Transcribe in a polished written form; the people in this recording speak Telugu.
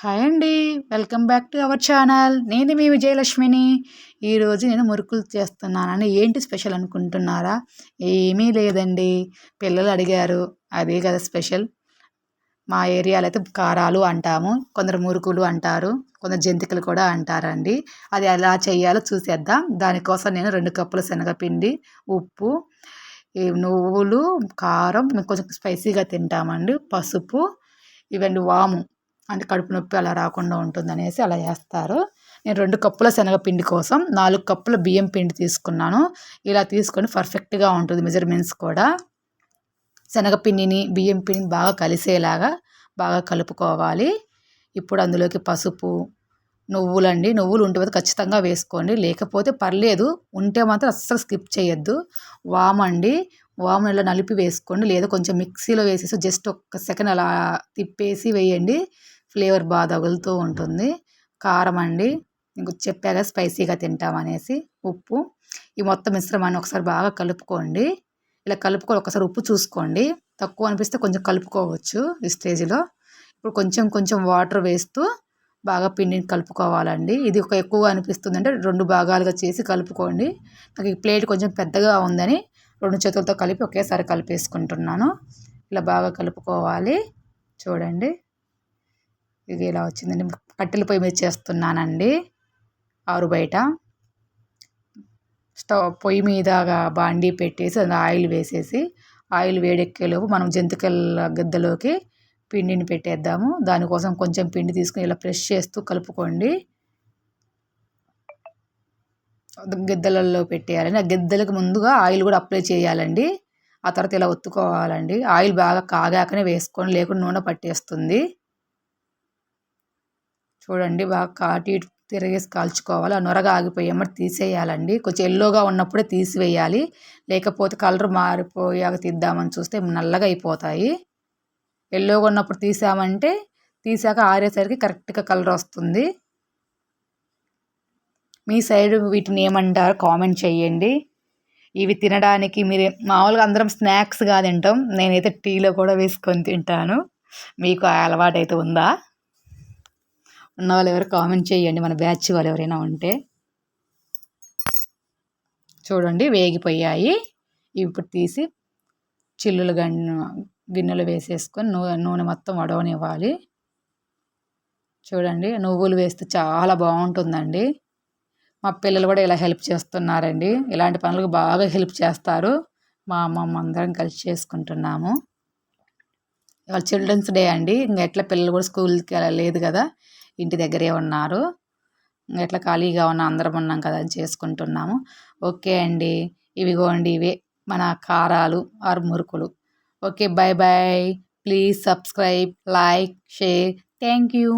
హాయ్ అండి. Welcome back to our channel. నేను మీ విజయలక్ష్మిని. ఈరోజు నేను మురుకులు చేస్తున్నానండి. ఏంటి స్పెషల్ అనుకుంటున్నారా? ఏమీ లేదండి. పిల్లలు అడిగారు. అదే కదా స్పెషల్. మా ఏరియాలో అయితే కారాలు అంటాము. కొందరు మురుకులు అంటారు. కొందరు జంతికలు కూడా అంటారండి. అది ఎలా చేయాలో చూసేద్దాం. దానికోసం నేను 2 కప్పుల శనగపిండి, ఉప్పు, ఈ నువ్వులు, కారం, మేము కొంచెం స్పైసీగా తింటామండి, పసుపు, ఇవన్నీ వాము అంటే కడుపు నొప్పి అలా రాకుండా ఉంటుందనేసి అలా చేస్తారు. నేను 2 కప్పుల శనగపిండి కోసం 4 కప్పుల బియ్యం పిండి తీసుకున్నాను. ఇలా తీసుకొని పర్ఫెక్ట్‌గా ఉంటుంది మెజర్‌మెంట్స్ కూడా. శనగపిండిని, బియ్యం పిండిని బాగా కలిసేలాగా బాగా కలుపుకోవాలి. ఇప్పుడు అందులోకి పసుపు, నువ్వులండి. నువ్వులు ఉంటే మాత్రం ఖచ్చితంగా వేసుకోండి. లేకపోతే పర్లేదు. ఉంటే మాత్రం అస్సలు స్కిప్ చేయొద్దు. వామండి. వాము ఇలా నలిపి వేసుకోండి. లేదా కొంచెం మిక్సీలో వేసేసి జస్ట్ ఒక్క సెకండ్ అలా తిప్పేసి వేయండి. ఫ్లేవర్ బాగా తగులుతూ ఉంటుంది. కారం అండి. మీకు చెప్పాగా స్పైసీగా తింటామనేసి. ఉప్పు. ఈ మొత్తం మిశ్రమాన్ని ఒకసారి బాగా కలుపుకోండి. ఇలా కలుపుకొని ఒకసారి ఉప్పు చూసుకోండి. తక్కువ అనిపిస్తే కొంచెం కలుపుకోవచ్చు ఈ స్టేజ్‌లో. ఇప్పుడు కొంచెం కొంచెం వాటర్ వేస్తూ బాగా పిండిని కలుపుకోవాలండి. ఇది ఒక ఎక్కువగా అనిపిస్తుందంటే 2 భాగాలుగా చేసి కలుపుకోండి. నాకు ఈ ప్లేట్ కొంచెం పెద్దగా ఉందని 2 చేతులతో కలిపి ఒకేసారి కలిపేసుకుంటున్నాను. ఇలా బాగా కలుపుకోవాలి. చూడండి. ఇది ఇలా వచ్చిందండి. కట్టెల పొయ్యి మీద చేస్తున్నానండి. ఆరు బయట. పొయ్యి మీద బాండీ పెట్టేసి అందులో ఆయిల్ వేసేసి, ఆయిల్ వేడెక్కేలోపు మనం జంతికల గిద్దలోకి పిండిని పెట్టేద్దాము. దానికోసం కొంచెం పిండి తీసుకొని ఇలా ప్రెస్ చేస్తూ కలుపుకోండి. గిద్దలల్లో పెట్టేయాలండి. ఆ గిద్దలకి ముందుగా ఆయిల్ కూడా అప్లై చేయాలండి. ఆ తర్వాత ఇలా ఒత్తుకోవాలండి. ఆయిల్ బాగా కాగాకనే వేసుకోండి, లేకుంటే నూనె పట్టేస్తుంది. చూడండి బాగా అటు ఇటు తిరగేసి కాల్చుకోవాలి. ఆ నొరగ ఆగిపోయి ఎమ్మటే తీసేయాలండి. కొంచెం యెల్లోగా ఉన్నప్పుడే తీసివేయాలి. లేకపోతే కలర్ మారిపోయాక తీద్దామని చూస్తే నల్లగా అయిపోతాయి. యెల్లోగా ఉన్నప్పుడు తీసామంటే తీసాక ఆరేసరికి కరెక్ట్‌గా కలర్ వస్తుంది. మీ సైడ్ వీటిని ఏమంటారో కామెంట్ చేయండి. ఇవి తినడానికి మీరు మామూలుగా అందరం స్నాక్స్‌గా తింటాం. నేనైతే టీలో కూడా వేసుకొని తింటాను. మీకు ఆ అలవాటైతే ఉందా? ఉన్నవాళ్ళు ఎవరు కామెంట్ చేయండి, మన బ్యాచ్ వాళ్ళు ఎవరైనా ఉంటే. చూడండి వేగిపోయాయి. ఇప్పుడు తీసి చిల్లులు గిన్నెలో వేసేసుకొని నూనె మొత్తం వడవనివ్వాలి. చూడండి నువ్వులు వేస్తే చాలా బాగుంటుందండి. మా పిల్లలు కూడా ఇలా హెల్ప్ చేస్తున్నారండి. ఇలాంటి పనులకు బాగా హెల్ప్ చేస్తారు. మా అమ్మమ్మ అందరం కలిసి చేసుకుంటున్నాము. ఇవాళ చిల్డ్రన్స్ డే అండి. ఎట్లా పిల్లలు కూడా స్కూల్‌కి లేదు కదా, ఇంటి దగ్గరే ఉన్నారు. ఎట్లా ఖాళీగా అందరం ఉన్నాం కదా అని చేసుకుంటున్నాము. ఓకే అండి. ఇవిగోండి ఇవే మన కారాలు ఆర్ మురుకులు. Okay. By by. Please subscribe, like, share. Thank you.